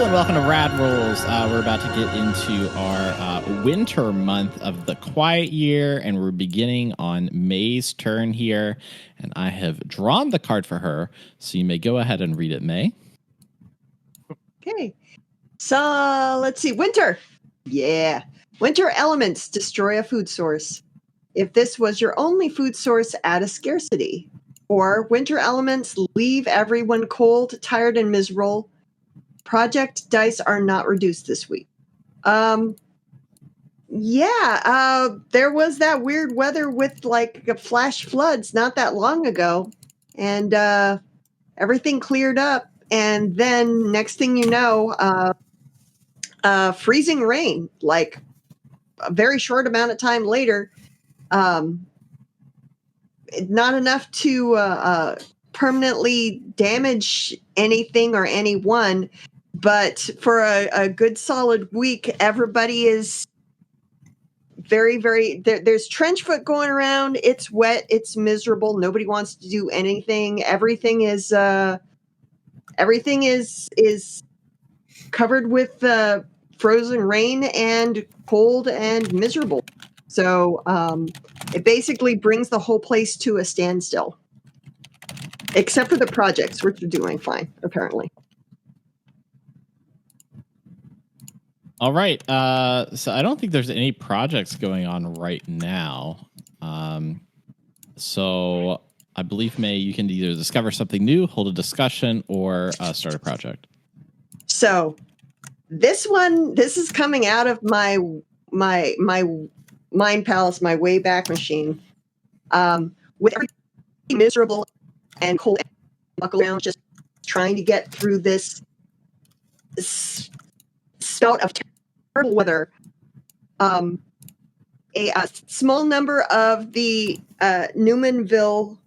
and welcome to Rad Rolls. We're about to get into our winter month of the quiet year, and we're beginning on May's turn here. And I have drawn the card for her, so you may go ahead and read it, May. Okay. So let's see. Winter. Yeah. Winter elements destroy a food source. If this was your only food source, add a scarcity. Or winter elements leave everyone cold, tired, and miserable. Project dice are not reduced this week. There was that weird weather with like flash floods not that long ago, and everything cleared up. And then next thing you know, freezing rain, like a very short amount of time later. Not enough to permanently damage anything or anyone, but for a good solid week, everybody is very, very, there's trench foot going around. It's wet. It's miserable. Nobody wants to do anything. Everything is covered with frozen rain and cold and miserable. So it basically brings the whole place to a standstill, except for the projects, which are doing fine, apparently. All right. So I don't think there's any projects going on right now. So I believe, May, you can either discover something new, hold a discussion, or start a project. So this is coming out of my Mind Palace, my Wayback Machine. With everything miserable and cold and buckle around, just trying to get through this spout of terrible weather. A small number of the Newmanville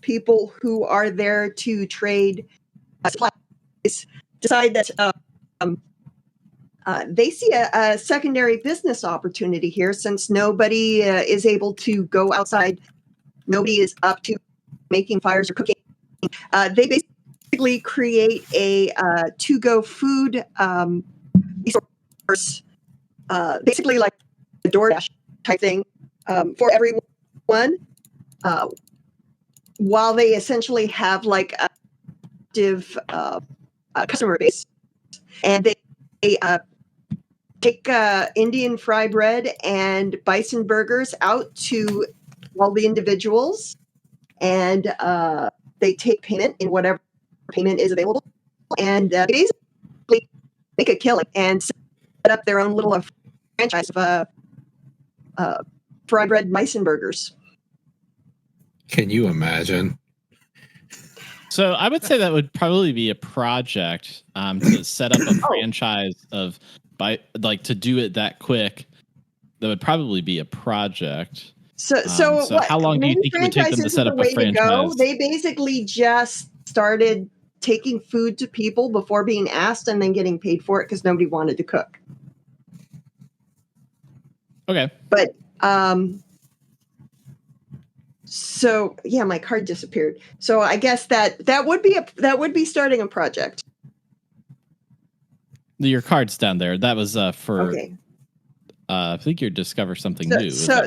people who are there to trade supplies decide that they see a secondary business opportunity here, since nobody is able to go outside. Nobody is up to making fires or cooking. They basically create a to-go food resource, basically like a DoorDash type thing for everyone, while they essentially have like a active customer base. And they take Indian fry bread and bison burgers out to all the individuals, and they take payment in whatever payment is available, and basically make a killing and set up their own little franchise of fry bread bison burgers. Can you imagine? So I would say that would probably be a project to set up a franchise of to do it that quick. That would probably be a project. So how long do you think it would take them to set up a franchise? They basically just started taking food to people before being asked and then getting paid for it because nobody wanted to cook. Okay. But so yeah, my card disappeared. So I guess that would be starting a project. Your card's down there. That was for. Okay. I think you discover something new. So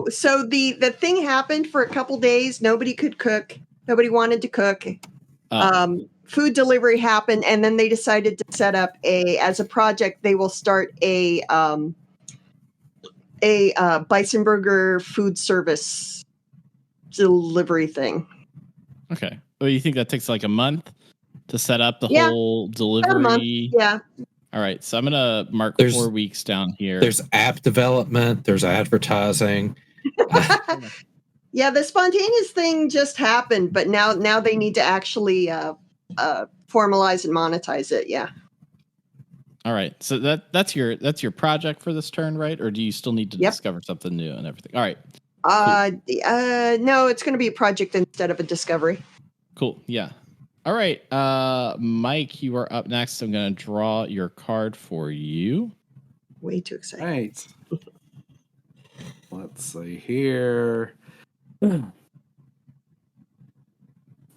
the thing happened for a couple days. Nobody could cook. Nobody wanted to cook. Food delivery happened, and then they decided to set up as a project. They will start a bison burger food service delivery thing. Okay. Well, you think that takes like a month to set up the whole delivery? A month. Yeah. All right, so I'm going to mark 4 weeks down here. There's app development. There's advertising. Yeah, the spontaneous thing just happened, but now they need to actually formalize and monetize it. Yeah. All right, so that's your project for this turn, right? Or do you still need to discover something new and everything? All right. Cool. No, it's going to be a project instead of a discovery. Cool. Yeah. All right, Mike, you are up next. I'm going to draw your card for you. Way too excited. All right. Let's see here.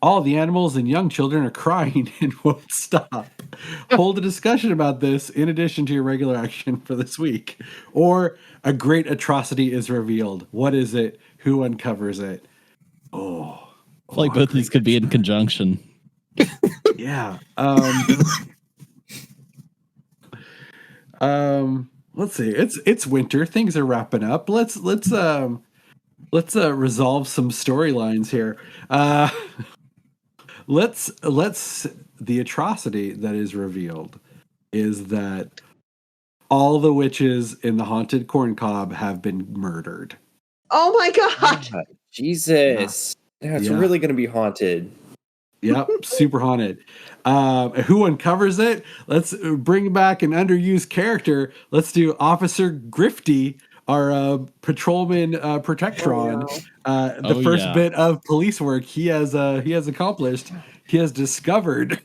All the animals and young children are crying and won't stop. hold a discussion about this in addition to your regular action for this week. Or a great atrocity is revealed. What is it? Who uncovers it? I feel like both of these could be in conjunction. Yeah. Let's see. It's winter. Things are wrapping up. Let's resolve some storylines here. The atrocity that is revealed is that all the witches in the haunted corn cob have been murdered. Oh my God. Jesus. Yeah, it's really going to be haunted. Yep, super haunted. Who uncovers it? Let's bring back an underused character. Let's do Officer Grifty, our patrolman Protectron. The first bit of police work he has accomplished. He has discovered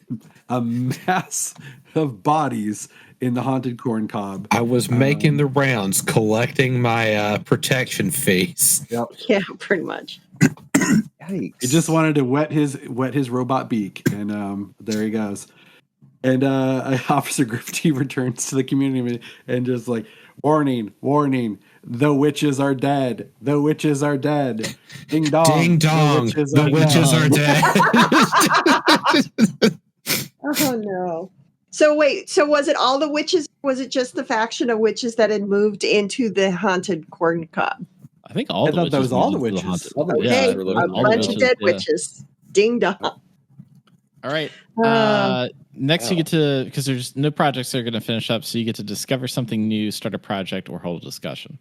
a mass of bodies in the haunted corn cob. I was making the rounds, collecting my protection fees. Yep. Yeah, pretty much. Yikes. He just wanted to wet his robot beak, and there he goes. And Officer Grifty returns to the community and just like, warning, the witches are dead. The witches are dead. Ding dong. Ding dong. The witches are dead. Oh no. So wait, so was it all the witches? Was it just the faction of witches that had moved into the haunted corn cob? I think all I the thought witches. that was all the moved to witches. haunted- Okay, Yeah, a bunch of dead witches. Ding dong. All right. Uh, Next, you get to, because there's no projects that are going to finish up, so you get to discover something new, start a project, or hold a discussion.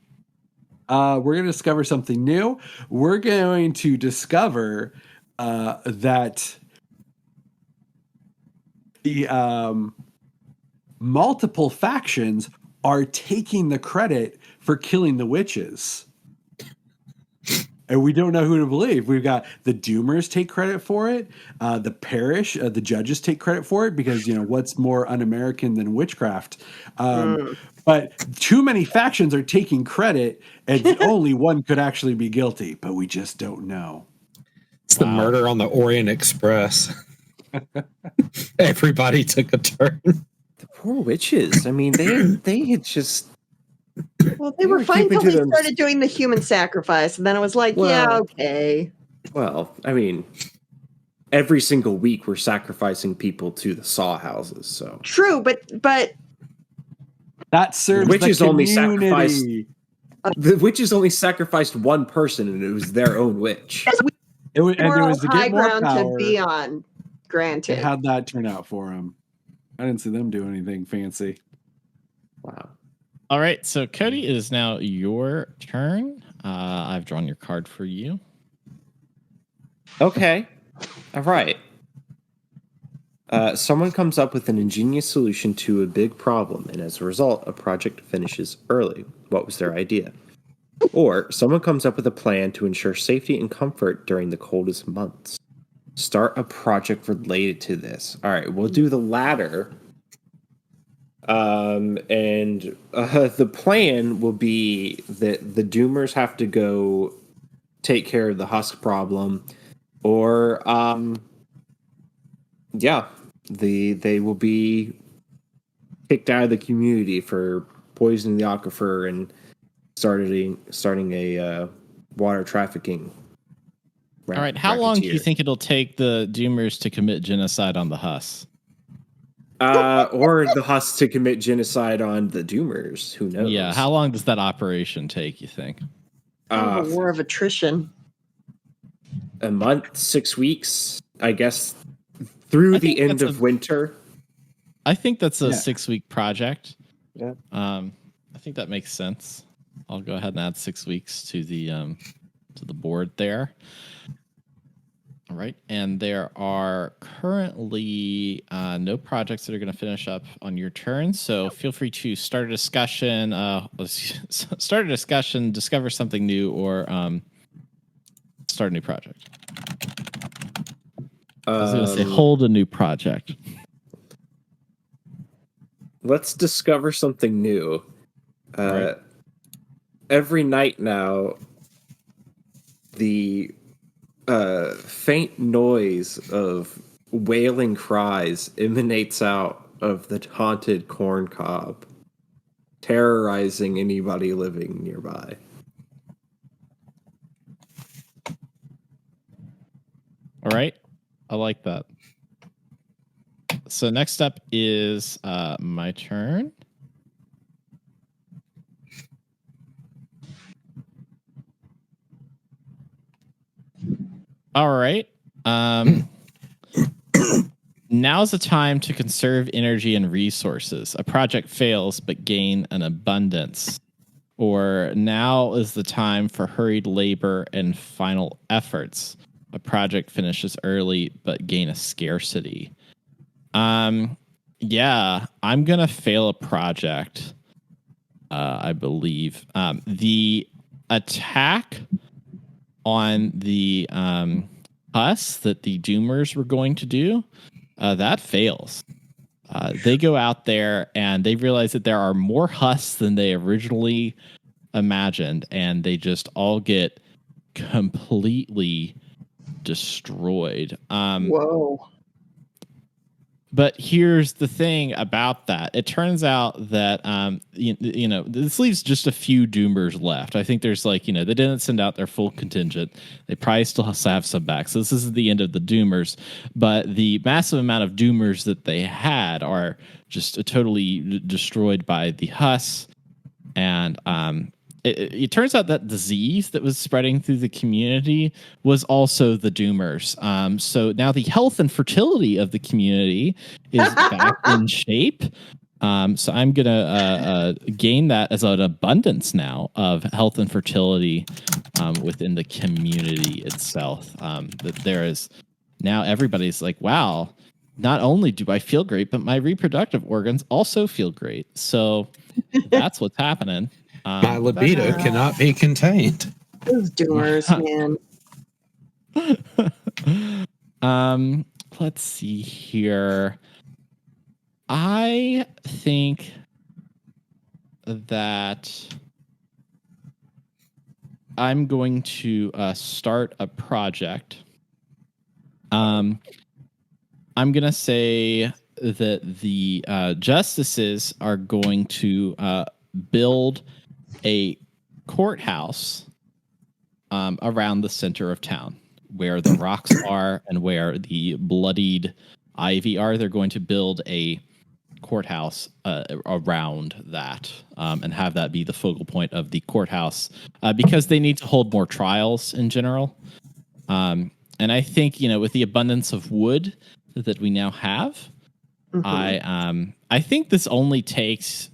We're going to discover something new. We're going to discover that the multiple factions are taking the credit for killing the witches. And we don't know who to believe. We've got the Doomers take credit for it. The parish, the judges take credit for it because, what's more un-American than witchcraft? But too many factions are taking credit, and only one could actually be guilty. But we just don't know. It's the murder on the Orient Express. Everybody took a turn. The poor witches. I mean, they had just... Well, they were fine until they started doing the human sacrifice, and then it was like, yeah, okay. Well, I mean, every single week we're sacrificing people to the saw houses. So True, but that serves witches the only community. the witches only sacrificed one person, and it was their own witch. It was to high get more ground power. to be on. Granted, How'd that turn out for them? I didn't see them do anything fancy. Wow. All right. So, Cody, it is now your turn. I've drawn your card for you. Okay. All right. Someone comes up with an ingenious solution to a big problem, and as a result, a project finishes early. What was their idea? Or someone comes up with a plan to ensure safety and comfort during the coldest months. Start a project related to this. All right, we'll do the latter. The plan will be that the Doomers have to go take care of the husk problem, or they will be kicked out of the community for poisoning the aquifer and starting a water trafficking. All right. How long do you think it'll take the Doomers to commit genocide on the Huss? Or the Huss to commit genocide on the Doomers? Who knows? Yeah. How long does that operation take, you think? a war of attrition. A month, 6 weeks, I guess, through the end of winter. I think that's a 6-week project. Yeah. I think that makes sense. I'll go ahead and add 6 weeks to the board there. All right, and there are currently no projects that are going to finish up on your turn, so feel free to start a discussion, discover something new, or start a new project. I was going to say hold a new project. Let's discover something new. Right. Every night now, the faint noise of wailing cries emanates out of the haunted corn cob, terrorizing anybody living nearby. All right. I like that. So next up is my turn. All right. Now's the time to conserve energy and resources. A project fails, but gain an abundance. Or now is the time for hurried labor and final efforts. A project finishes early, but gain a scarcity. Yeah, I'm gonna fail a project. I believe the attack on the us that the Doomers were going to do that fails. They go out there and they realize that there are more Husks than they originally imagined, and they just all get completely destroyed. Whoa. But here's the thing about that. It turns out that, this leaves just a few Doomers left. I think there's they didn't send out their full contingent. They probably still have some back. So this is the end of the Doomers. But the massive amount of Doomers that they had are just totally destroyed by the Husks. And it turns out that disease that was spreading through the community was also the Doomers. So now the health and fertility of the community is back in shape. So I'm going to gain that as an abundance now of health and fertility within the community itself. That there is now everybody's like, wow, not only do I feel great, but my reproductive organs also feel great. So that's what's happening. My libido cannot be contained. Those doers, man. Let's see here. I think that I'm going to start a project. I'm going to say that the justices are going to build a courthouse around the center of town where the rocks are and where the bloodied ivy are. They're going to build a courthouse around that and have that be the focal point of the courthouse because they need to hold more trials in general. And I think, with the abundance of wood that we now have, I think this only takes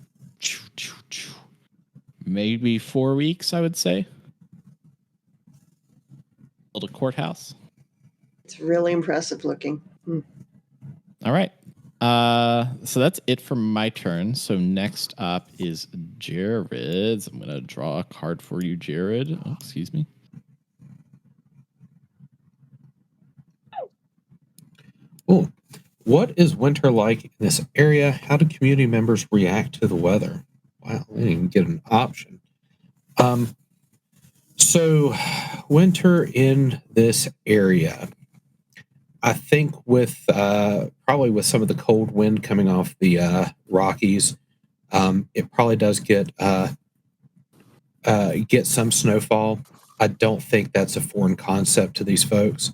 maybe 4 weeks, I would say. Build a courthouse. It's really impressive looking. All right. So that's it for my turn. So next up is Jared's. I'm going to draw a card for you, Jared. Oh, excuse me. Oh, what is winter like in this area? How do community members react to the weather? Wow, I didn't even get an option. So winter in this area, I think with probably with some of the cold wind coming off the Rockies, it probably does get some snowfall. I don't think that's a foreign concept to these folks.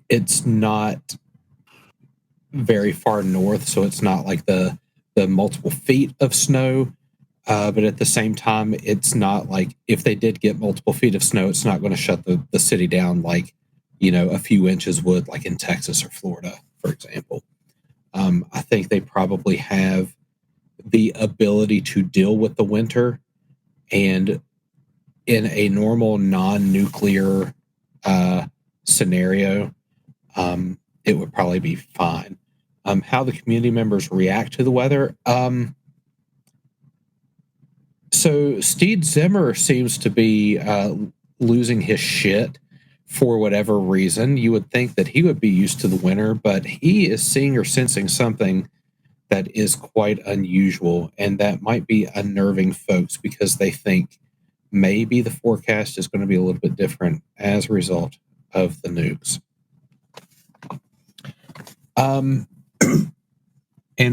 It's not very far north, so it's not like the multiple feet of snow. But at the same time, it's not like if they did get multiple feet of snow, it's not going to shut the city down like, a few inches would, like in Texas or Florida, for example. I think they probably have the ability to deal with the winter, and in a normal non-nuclear scenario, it would probably be fine. How the community members react to the weather. So Steed Zimmer seems to be losing his shit for whatever reason. You would think that he would be used to the winter, but he is seeing or sensing something that is quite unusual, and that might be unnerving folks because they think maybe the forecast is going to be a little bit different as a result of the nukes. And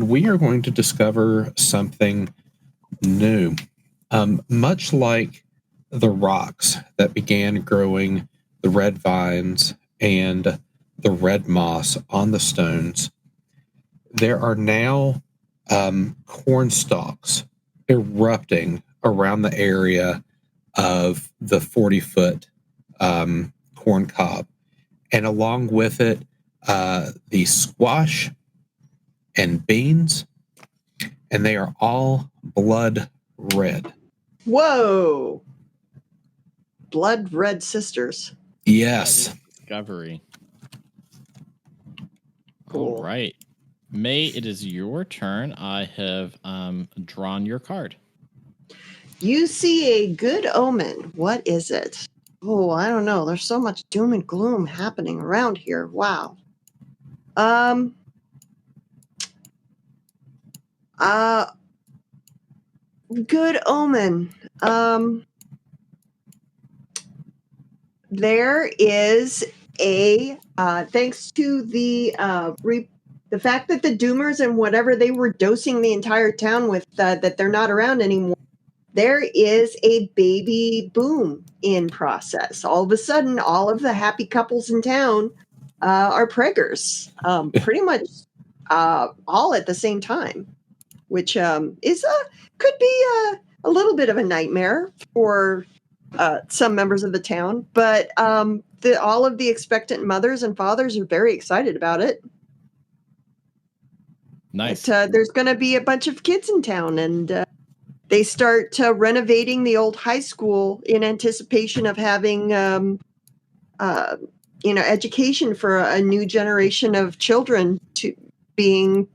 we are going to discover something new. Much like the rocks that began growing the red vines and the red moss on the stones, there are now corn stalks erupting around the area of the 40-foot corn cob. And along with it, the squash and beans, and they are all blood red. Whoa. Blood red sisters. Yes. That is discovery. Cool. All right. May, it is your turn. I have drawn your card. You see a good omen. What is it? Oh, I don't know. There's so much doom and gloom happening around here. Wow. Good omen. There is a thanks to the fact that the doomers and whatever they were dosing the entire town with that they're not around anymore. There is a baby boom in process. All of a sudden, all of the happy couples in town are preggers, pretty much all at the same time, which could be a little bit of a nightmare for some members of the town. But all of the expectant mothers and fathers are very excited about it. Nice. But, there's going to be a bunch of kids in town, and they start renovating the old high school in anticipation of having, education for a new generation of children to being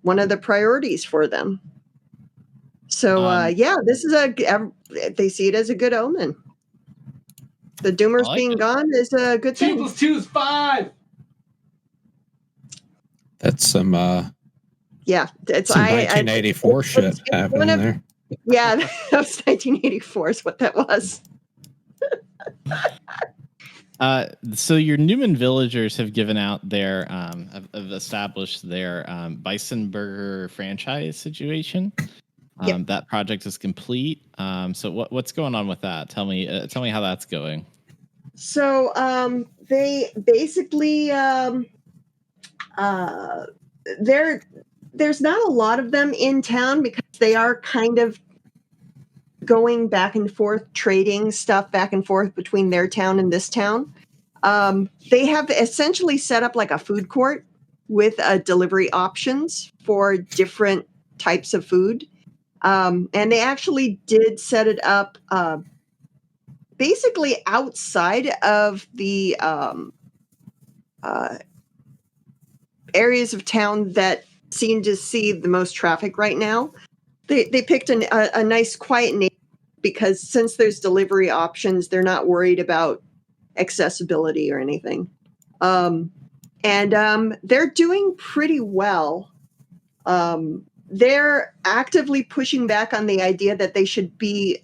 one of the priorities for them. So, this is they see it as a good omen. The doomers being gone is a good thing. 2 + 2 is 5. That's some it's some 1984 shit happening there. Yeah, that was 1984 is what that was. So your Newman villagers have given out their have established their Bison Burger franchise situation. Yep. That project is complete. So what's going on with that? Tell me how that's going. So they basically there's not a lot of them in town because they are kind of going back and forth, trading stuff back and forth between their town and this town. They have essentially set up like a food court with delivery options for different types of food. And they actually did set it up basically outside of the areas of town that seem to see the most traffic right now. They picked a nice quiet neighborhood because since there's delivery options, they're not worried about accessibility or anything. And they're doing pretty well. They're actively pushing back on the idea that they should be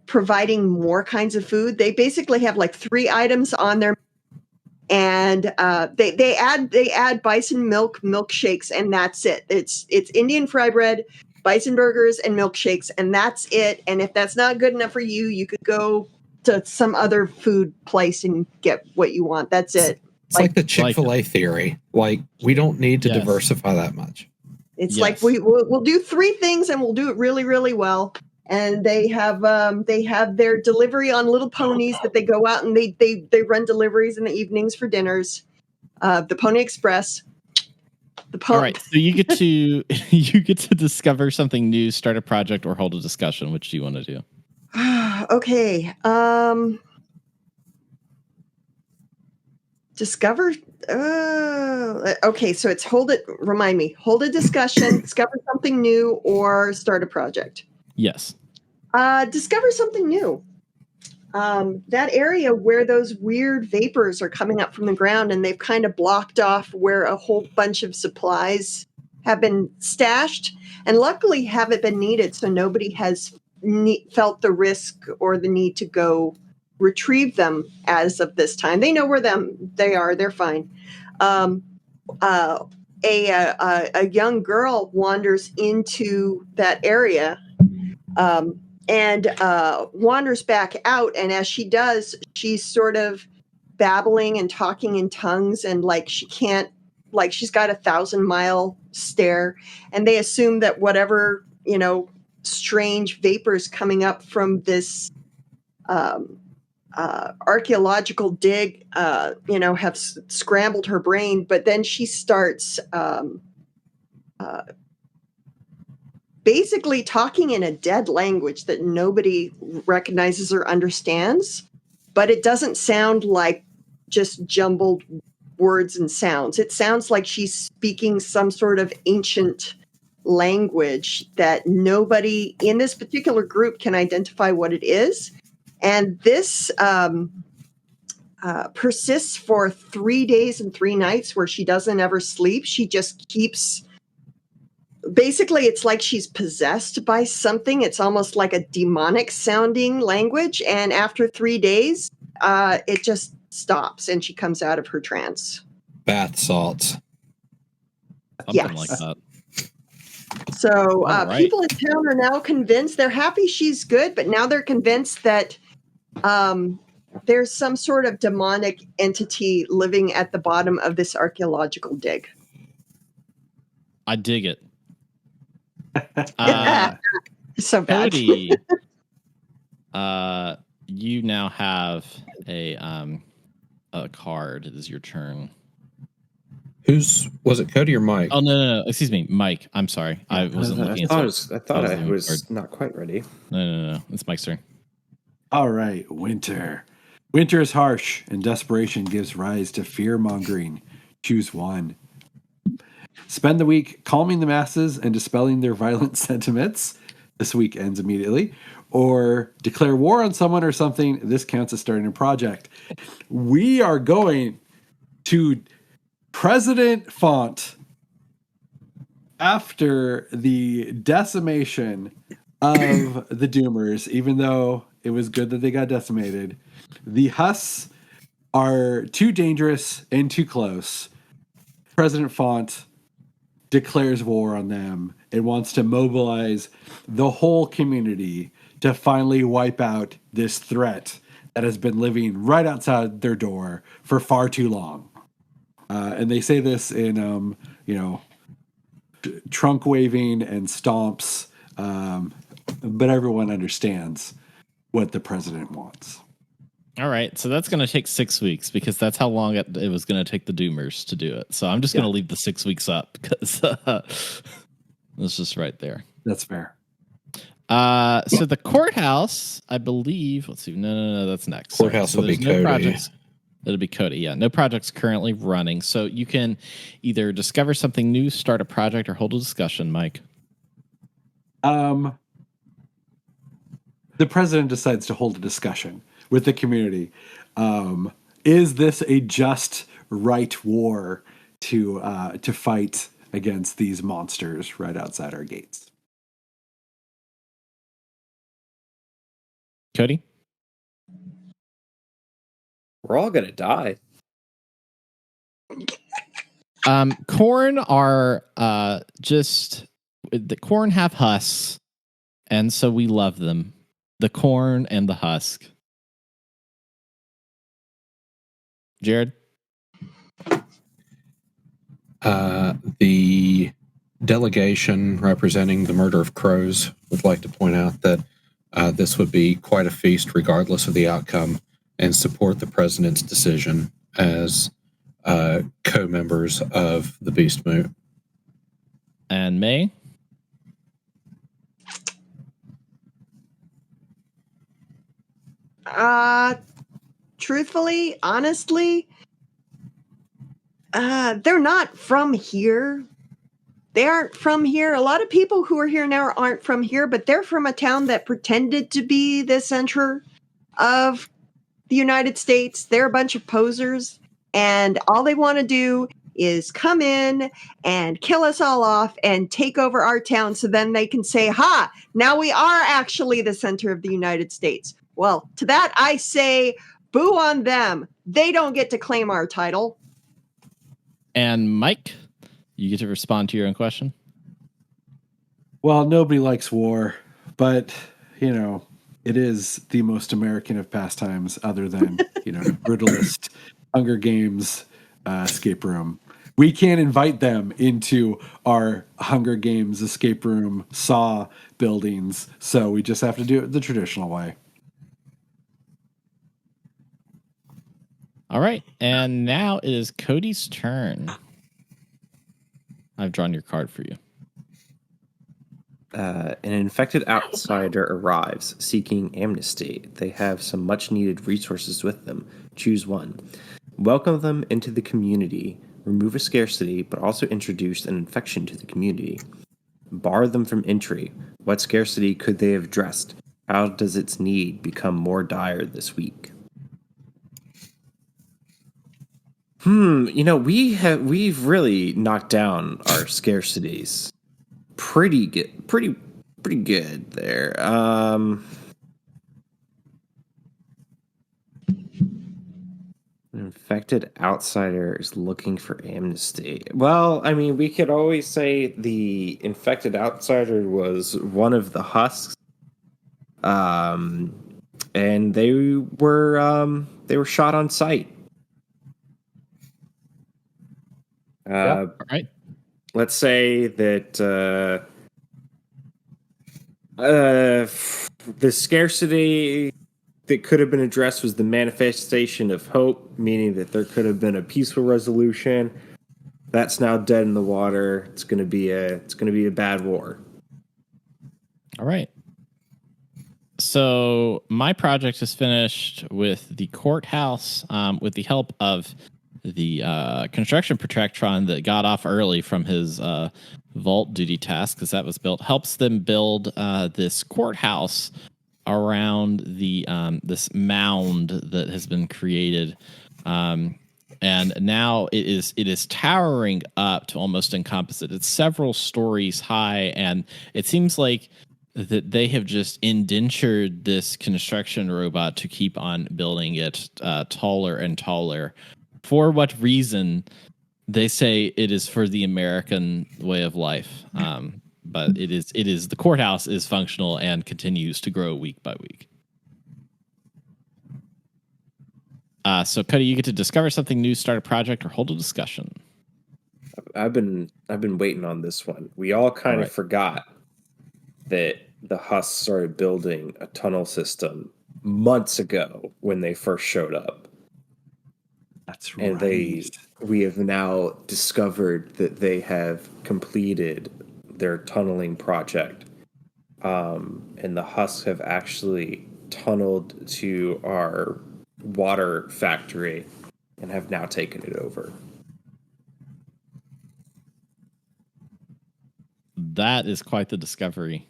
providing more kinds of food. They basically have like 3 items on their, and they add bison milk milkshakes, and that's it. It's Indian fry bread, bison burgers, and milkshakes, and that's it. And if that's not good enough for you, you could go to some other food place and get what you want. That's it. It's like the Chick-fil-A theory. Like, we don't need to diversify that much. It's like we'll do 3 things and we'll do it really, really well. And they have their delivery on little ponies that they go out and they run deliveries in the evenings for dinners. The Pony Express. All right, so you get to discover something new, start a project, or hold a discussion. Which do you want to do? Okay. Discover. Okay, so it's hold a discussion, discover something new, or start a project. Yes. Discover something new. That area where those weird vapors are coming up from the ground and they've kind of blocked off where a whole bunch of supplies have been stashed and luckily haven't been needed. So nobody has felt the risk or the need to go retrieve them as of this time. They know where they are. They're fine. a young girl wanders into that area and wanders back out. And as she does, she's sort of babbling and talking in tongues, and like she can't, like she's got a 1,000-mile stare, and they assume that whatever, strange vapors coming up from this archaeological dig, have scrambled her brain. But then she starts basically talking in a dead language that nobody recognizes or understands, but it doesn't sound like just jumbled words and sounds. It sounds like she's speaking some sort of ancient language that nobody in this particular group can identify what it is. And this persists for 3 days and 3 nights, where she doesn't ever sleep. She just keeps, basically, it's like she's possessed by something. It's almost like a demonic sounding language. And after 3 days, it just stops and she comes out of her trance. Bath salts. Something Yes. like that. So All right. people in town are now convinced. They're happy she's good, but now they're convinced that there's some sort of demonic entity living at the bottom of this archaeological dig. I dig it. So bad. Cody, you now have a card. It is your turn. Was it Cody or Mike? Oh no! Excuse me, Mike. I'm sorry. I wasn't looking at. I thought I looking was at- not quite ready. No. It's Mike's turn. All right, winter. Winter is harsh, and desperation gives rise to fear-mongering. Choose one. Spend the week calming the masses and dispelling their violent sentiments. This week ends immediately. Or declare war on someone or something. This counts as starting a project. We are going to President Font after the decimation of the Doomers, even though it was good that they got decimated. The Husks are too dangerous and too close. President Font declares war on them and wants to mobilize the whole community to finally wipe out this threat that has been living right outside their door for far too long. And they say this in, trunk waving and stomps, but everyone understands what the president wants. All right, so that's going to take 6 weeks because that's how long it was going to take the Doomers to do it. So I'm just going to leave the 6 weeks up because it's just right there. That's fair. So the courthouse, I believe. Let's see. No, that's next. Courthouse will be Cody. Projects. It'll be Cody. Yeah, no projects currently running. So you can either discover something new, start a project, or hold a discussion, Mike. The president decides to hold a discussion with the community. Is this a just right war to fight against these monsters right outside our gates? Cody? We're all gonna die. Corn are just the corn have husks, and so we love them. The corn and the husk. Jared? The delegation representing the murder of crows would like to point out that this would be quite a feast regardless of the outcome, and support the president's decision as co-members of the Beast Moot. And May? Truthfully, honestly, they're not from here. They aren't from here. A lot of people who are here now aren't from here, but they're from a town that pretended to be the center of the United States. They're a bunch of posers, and all they want to do is come in and kill us all off and take over our town, so then they can say, ha, now we are actually the center of the United States. Well, to that I say, boo on them. They don't get to claim our title. And Mike, you get to respond to your own question. Well, nobody likes war, but it is the most American of pastimes, other than brutalist Hunger Games escape room. We can't invite them into our Hunger Games escape room Saw buildings, so we just have to do it the traditional way. All right, and now it is Cody's turn. I've drawn your card for you. An infected outsider arrives seeking amnesty. They have some much needed resources with them. Choose one. Welcome them into the community. Remove a scarcity, but also introduce an infection to the community. Bar them from entry. What scarcity could they have addressed? How does its need become more dire this week? We've really knocked down our scarcities. Pretty good there. An infected outsider is looking for amnesty. Well, I mean, we could always say the infected outsider was one of the husks. And they were shot on sight. All right. Let's say that the scarcity that could have been addressed was the manifestation of hope, meaning that there could have been a peaceful resolution. That's now dead in the water. It's going to be a bad war. All right. So my project is finished with the courthouse, with the help of the construction protectron that got off early from his vault duty task, because that was built. Helps them build this courthouse around the this mound that has been created, and now it is towering up to almost encompass it. It's several stories high, and it seems like that they have just indentured this construction robot to keep on building it taller and taller. For what reason? They say it is for the American way of life, but it is the courthouse is functional and continues to grow week by week. So Cody, you get to discover something new, start a project, or hold a discussion. I've been waiting on this one. We all kind of forgot that the Husks started building a tunnel system months ago when they first showed up. That's right. And we have now discovered that they have completed their tunneling project. And the Husks have actually tunneled to our water factory and have now taken it over. That is quite the discovery.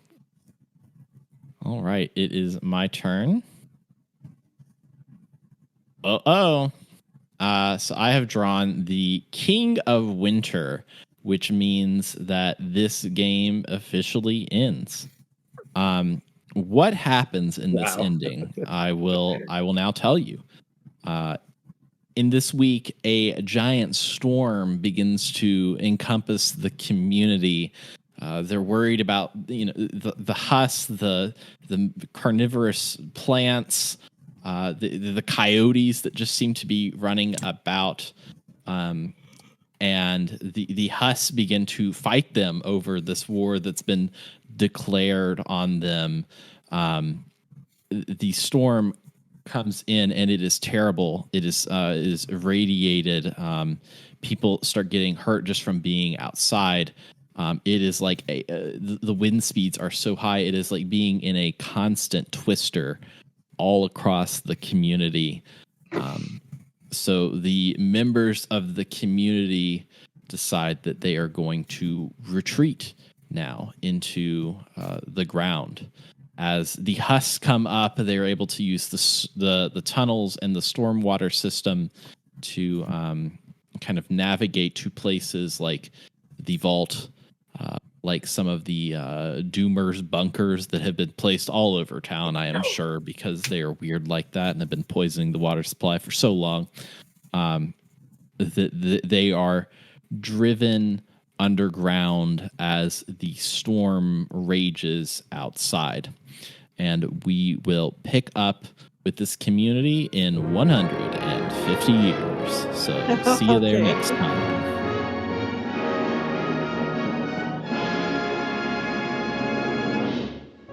All right, it is my turn. So I have drawn the King of Winter, which means that this game officially ends. What happens in this ending? I will now tell you. In this week, a giant storm begins to encompass the community. They're worried about the husks, the carnivorous plants, the coyotes that just seem to be running about, and the husks begin to fight them over this war that's been declared on them. The storm comes in and it is terrible. It is irradiated. People start getting hurt just from being outside. It is like the wind speeds are so high. It is like being in a constant twister all across the community. So the members of the community decide that they are going to retreat now into the ground. As the husks come up, they are able to use the tunnels and the stormwater system to kind of navigate to places like the vault, like some of the Doomers bunkers that have been placed all over town, I am sure, because they are weird like that and have been poisoning the water supply for so long. They are driven underground as the storm rages outside. And we will pick up with this community in 150 years. So see you there Okay. next time.